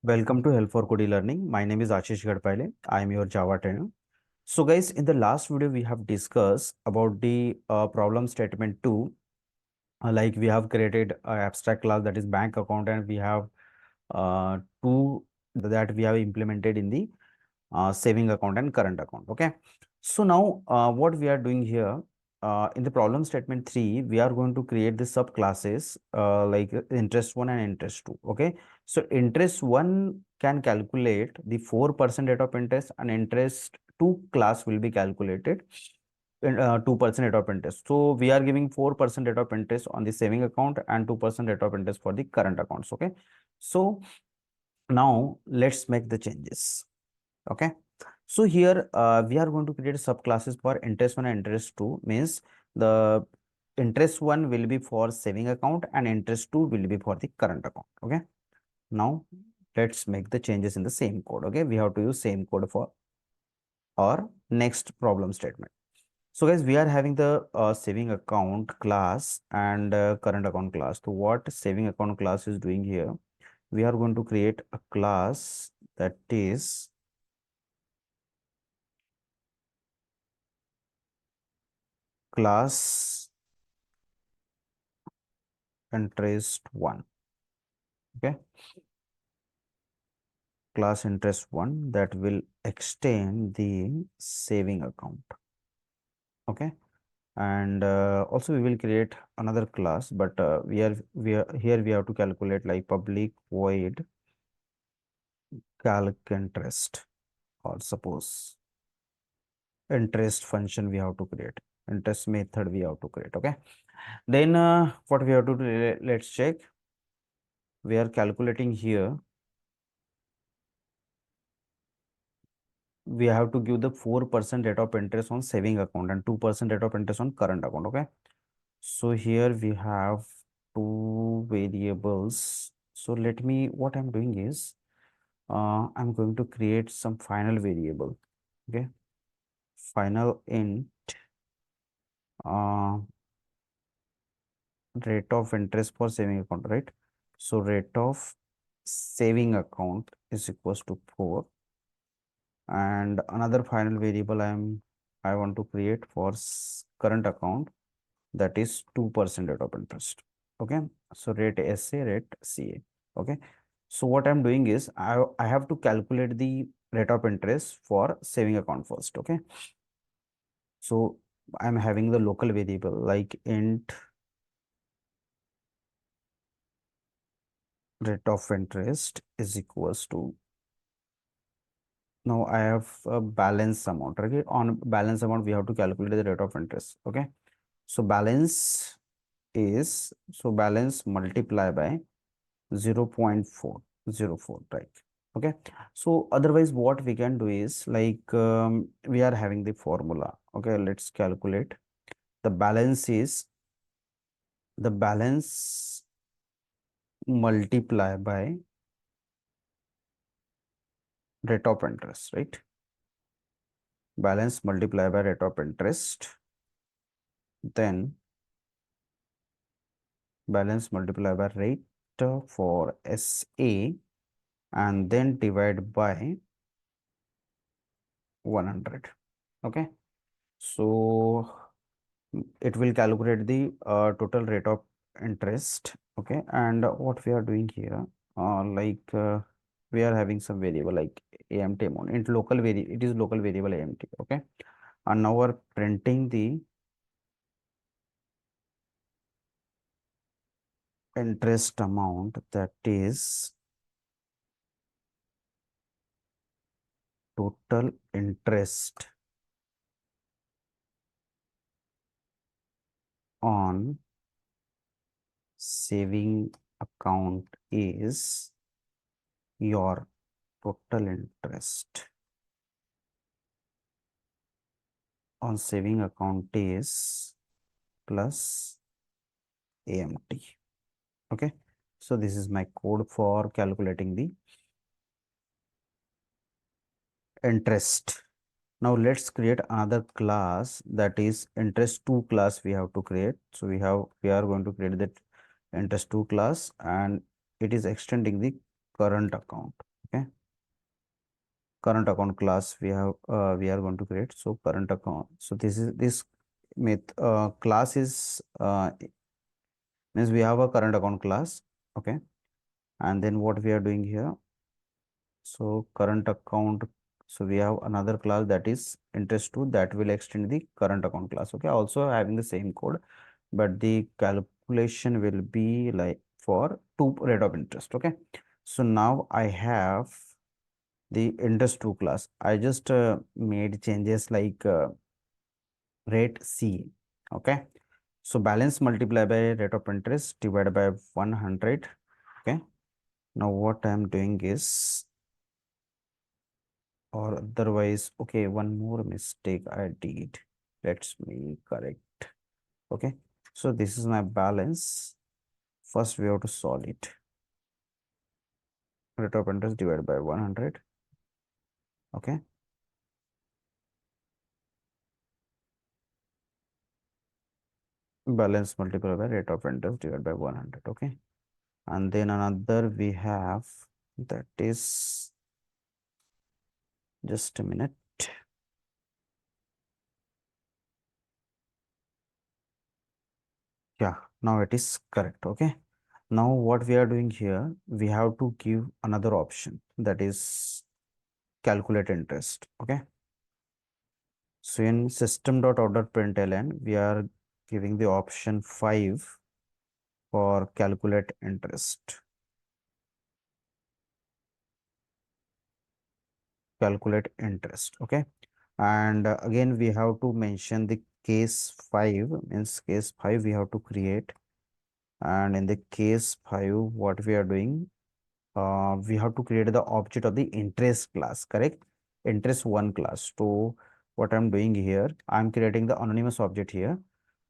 Welcome to Help for Code Learning. My name is Ashish Gadpale. I am your Java trainer. So guys, in the last video, we have discussed about the problem statement 2. Like we have created an abstract class that is bank account, and we have two that we have implemented in the saving account and current account. Okay. So now what we are doing here in the problem statement 3, we are going to create the subclasses like interest 1 and interest 2. Okay. So interest 1 can calculate the 4% rate of interest, and interest 2 class will be calculated 2% rate of interest. So we are giving 4% rate of interest on the saving account and 2% rate of interest for the current accounts. Okay. So now let's make the changes. Okay. So here we are going to create subclasses for interest 1 and interest 2. Means the interest 1 will be for saving account and interest 2 will be for the current account. Okay. Now let's make the changes in the same code. Okay. We have to use same code for our next problem statement. So guys, we are having the saving account class and current account class. So what saving account class is doing here, we are going to create a class that is class interest 1. Okay. Class interest 1 that will extend the saving account. Okay. And also we will create another class, but we have to calculate like public void calc interest, or suppose interest function we have to create, interest method we have to create. Okay. Then what we have to do, let's check. We are calculating here, we have to give the 4% rate of interest on saving account and 2% rate of interest on current account. Okay. So here we have two variables. So let me, what I'm doing is I'm going to create some final variable. Okay. Final int uh, rate of interest for saving account, right? So rate of saving account is equals to 4, and another final variable I want to create for current account, that is 2% rate of interest. Okay. So rate SA, rate CA. Okay. So what I'm doing is I have to calculate the rate of interest for saving account first. Okay. So I'm having the local variable like int rate of interest is equals to, now I have a balance amount. Okay. On balance amount, we have to calculate the rate of interest. Okay. So balance is, so balance multiply by 0.404, right? Okay. So otherwise what we can do is like we are having the formula. Okay. Let's calculate. The balance is, the balance multiply by rate of interest, right? Balance multiply by rate of interest, then balance multiply by rate for SA, and then divide by 100. Okay. So it will calculate the total rate of interest. Okay. And what we are doing here, we are having some variable like AMT amount. It is local variable AMT. Okay. And now we're printing the interest amount, that is total interest on saving account is your total interest on saving account is plus AMT. Okay. So this is my code for calculating the interest. Now let's create another class, that is interest 2 class we have to create. So we are going to create that interest 2 class, and it is extending the current account. current account class we are going to create. So current account, so this class is means we have a current account class. Okay, and then what we are doing here, so current account, so we have another class that is interest to, that will extend the current account class. Okay, also having the same code, but the calculation will be like for two rate of interest. Okay, so now I have the interest to class. I just made changes like rate C. Okay, so balance multiply by rate of interest divided by 100. Okay, now what I'm doing is, or otherwise, okay, one more mistake I did. Let's me correct. Okay, so this is my balance. First we have to solve it. Rate of interest divided by 100. Okay, balance multiplied by rate of interest divided by 100. Okay, and then another we have, that is, just a minute. Yeah, now it is correct. Okay, now what we are doing here, we have to give another option, that is calculate interest. Okay, so in system.out.println we are giving the option 5 for calculate interest. Calculate interest. Okay, and again we have to mention the case 5, means case 5 we have to create. And in the case 5 what we are doing, we have to create the object of the interest class, correct? Interest one class. So what I'm doing here, I'm creating the anonymous object here,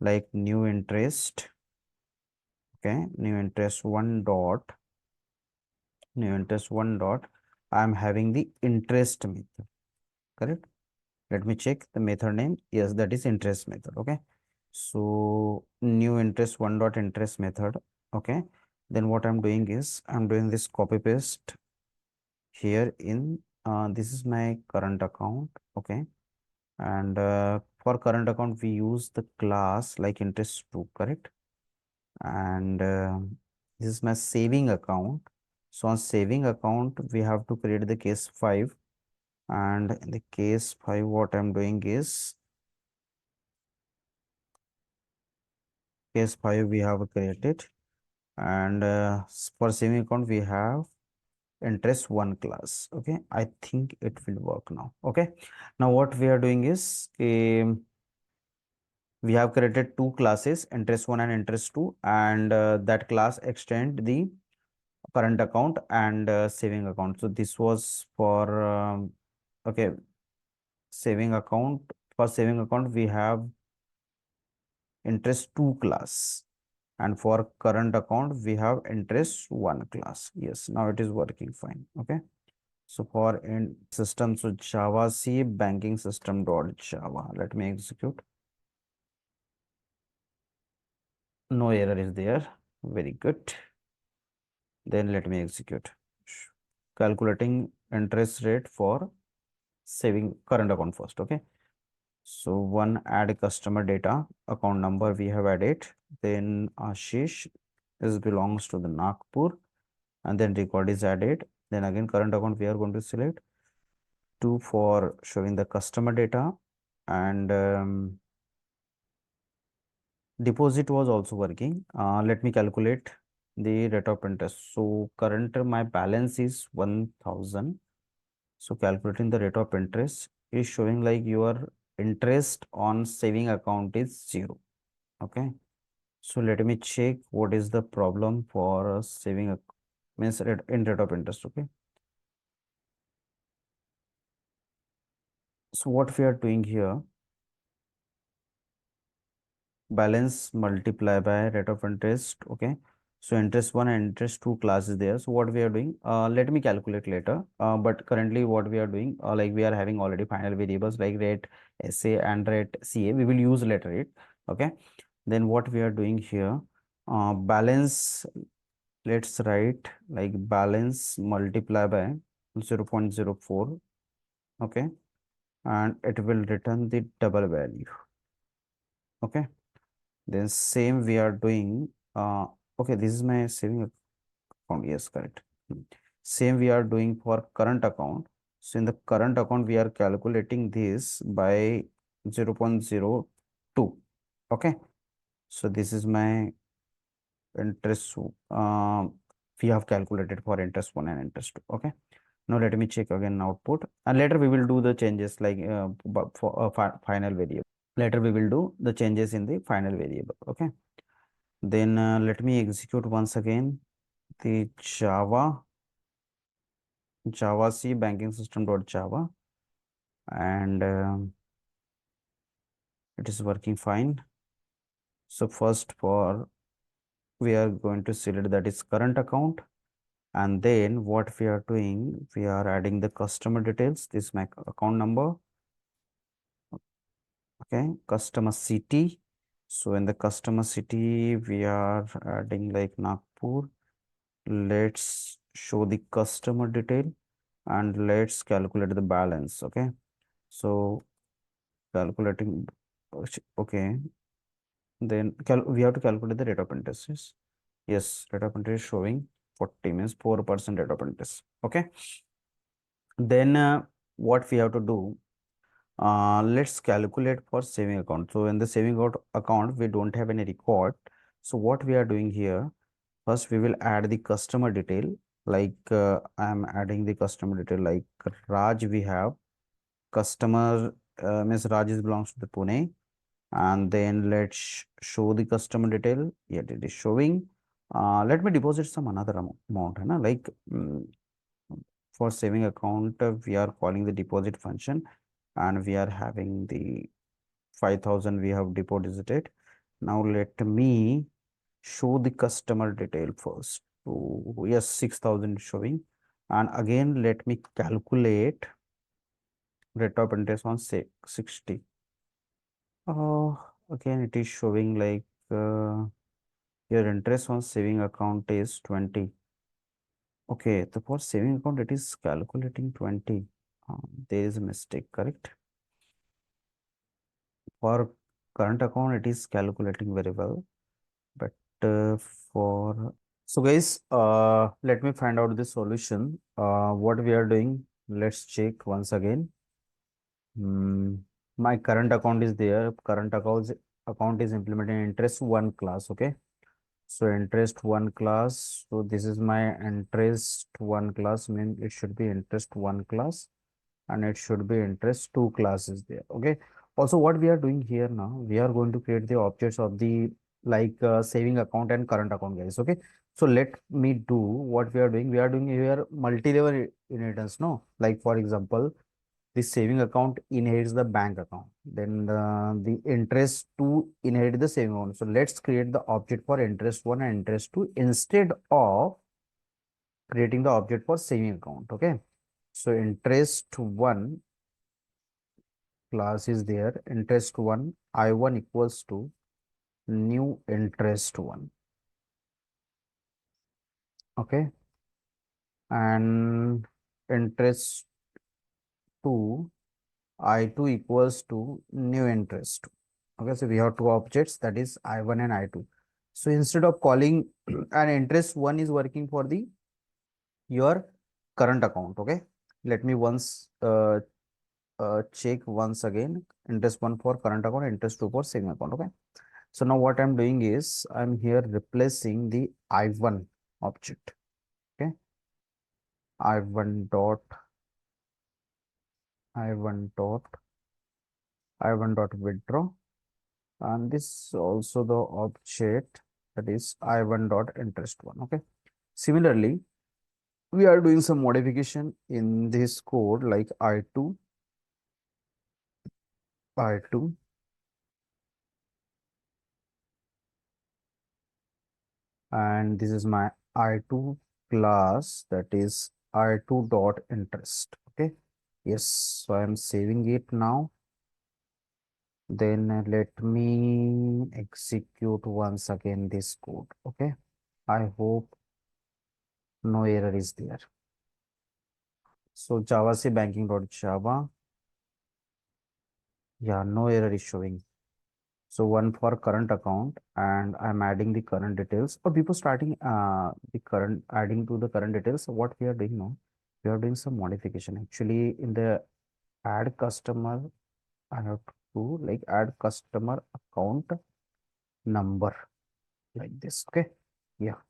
like new interest. Okay, new interest one dot, new interest one dot, I'm having the interest method, correct? Let me check the method name. Yes, that is interest method. Okay, so new interest one dot interest method. Okay, then what I'm doing is, I'm doing this copy paste here in this is my current account. Okay, and for current account we use the class like interest to, correct? And this is my saving account. So on saving account we have to create the case 5, and in the case 5 what I'm doing is, case 5 we have created, and for saving account we have interest one class. Okay, I think it will work now. Okay, now what we are doing is, we have created two classes, interest one and interest two, and that class extend the current account and saving account. So this was for okay, saving account. For saving account we have interest two class, and for current account we have interest one class. Yes, now it is working fine. Okay, so for in system, so java c banking system dot java, let me execute. No error is there, very good. Then let me execute. Calculating interest rate for saving current account first. Okay, so one, add customer data, account number we have added, then Ashish is belongs to the Nagpur, and then record is added. Then again current account we are going to select 2 for showing the customer data, and deposit was also working. Let me calculate the rate of interest. So current my balance is 1000. So calculating the rate of interest is showing like your interest on saving account is 0. Okay. So let me check what is the problem for saving means in rate of interest. Okay. So what we are doing here, balance multiply by rate of interest. Okay, so interest one and interest two class is there. So what we are doing, let me calculate later, but currently what we are doing, like we are having already final variables like rate sa and rate ca, we will use later it. Okay, then what we are doing here, balance, let's write like balance multiply by 0.04 okay, and it will return the double value. Okay, then same we are doing. Okay, this is my saving account. Yes, correct. Hmm. Same we are doing for current account. So in the current account, we are calculating this by 0.02. Okay, so this is my interest. We have calculated for interest one and interest two. Okay, now let me check again output, and later we will do the changes like for final variable. Later we will do the changes in the final variable. Okay, then let me execute once again the Java C banking system dot Java, and it is working fine. So first for we are going to select that is current account, and then what we are doing, we are adding the customer details. This is my account number. Okay, customer city. So in the customer city, we are adding like Nagpur. Let's show the customer detail and let's calculate the balance. Okay, so calculating. Okay, then we have to calculate the rate of interest. Yes, yes, rate of interest showing 40 means 4% rate of interest. Okay, then what we have to do, let's calculate for saving account. So in the account, we don't have any record. So what we are doing here, first we will add the customer detail. Like I'm adding the customer detail like Raj. We have customer means Raj is belongs to the Pune, and then let's show the customer detail. Yet it is showing. Let me deposit some another amount. है ना? Like for saving account, we are calling the deposit function, and we are having the 5,000 we have deposited. Now let me show the customer detail first. So yes, 6,000 showing, and again let me calculate rate of interest on say 60. Again it is showing like your interest on saving account is 20. Okay, the for saving account it is calculating 20. There is a mistake, correct? For current account it is calculating very well, but for so guys, let me find out the solution. What we are doing, let's check once again. My current account is there. Account is implementing interest one class. Okay, so interest one class. So this is my interest one class. Mean it should be interest one class, and it should be interest two classes there. Okay, also what we are doing here now, we are going to create the objects of the like saving account and current account, guys. Okay, so let me do what we are doing here multi-level inheritance. No, like for example, the saving account inherits the bank account, then the interest to inherit the saving account. So let's create the object for interest one and interest two instead of creating the object for saving account. Okay, so interest one class is there, interest one I1 equals to new interest one. Okay, and interest two I2 equals to new interest two. Okay, so we have two objects, that is I1 and I2. So instead of calling an interest one is working for the your current account. Okay, let me once check once again, interest one for current account, interest two for saving account. Okay, so now what I'm doing is I'm here replacing the I1 object. Okay, I1 dot I1 dot I1 dot withdraw, and this also the object, that is I1 dot interest one. Okay, similarly we are doing some modification in this code like I2, and this is my I2 class, that is I2 dot interest. Okay, yes, so I am saving it now. Then let me execute once again this code. Okay, I hope no error is there. So java say banking.java. Yeah, no error is showing. So one for current account, and I'm adding the current details. Or before starting the current adding to the current details, what we are doing now, we are doing some modification. Actually, in the add customer, I have to like add customer account number like this. Okay. Yeah.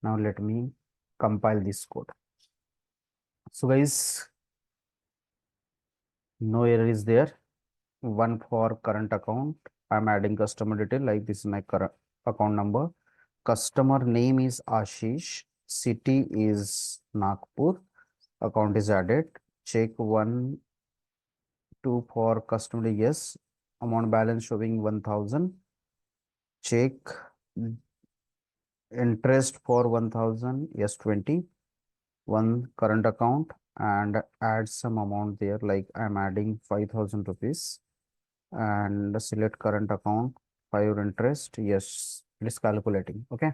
Now let me compile this code. So guys, no error is there. One for current account, I'm adding customer detail like this is my current account number. Customer name is Ashish. City is Nagpur. Account is added. Check 1, 2 for customer. Yes. Amount balance showing 1000. Check interest for 1000. Yes, 20. One current account and add some amount there. Like I'm adding 5000 rupees and select current account, 5 interest. Yes, it is calculating. Okay.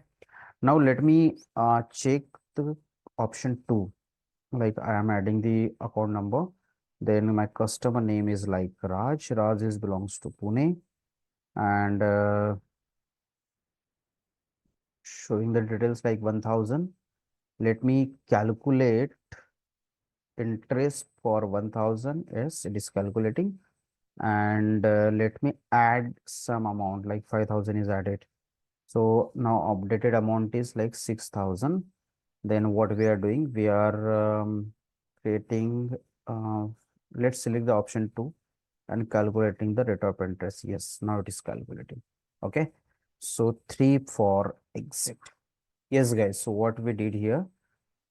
Now let me check the option 2. Like I am adding the account number. Then my customer name is like Raj. Raj is belongs to Pune, and showing the details like 1000. Let me calculate interest for 1000. Yes, it is calculating. And let me add some amount like 5000 is added. So now updated amount is like 6000. Then what we are doing, we are creating, uh, let's select the option 2 and calculating the rate of interest. Yes, now it is calculating. Okay. So 3 for exit. Yes, guys. So what we did here,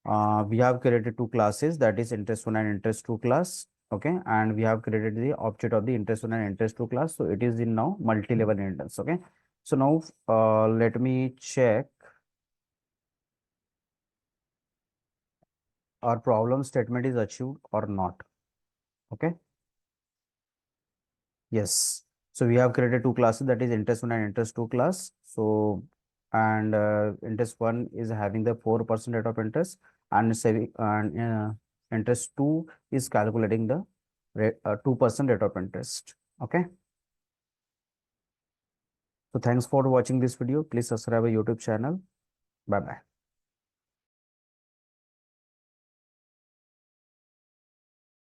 we have created two classes, that is interest 1 and interest 2 class. Okay. And we have created the object of the interest 1 and interest 2 class. So it is in now multi-level inheritance. Okay. So now let me check our problem statement is achieved or not. Okay. Yes. So we have created two classes, that is interest 1 and interest 2 class. So, and interest 1 is having the 4% rate of interest, and saving and interest 2 is calculating the rate 2% rate of interest. Okay. So thanks for watching this video. Please subscribe our YouTube channel. Bye bye.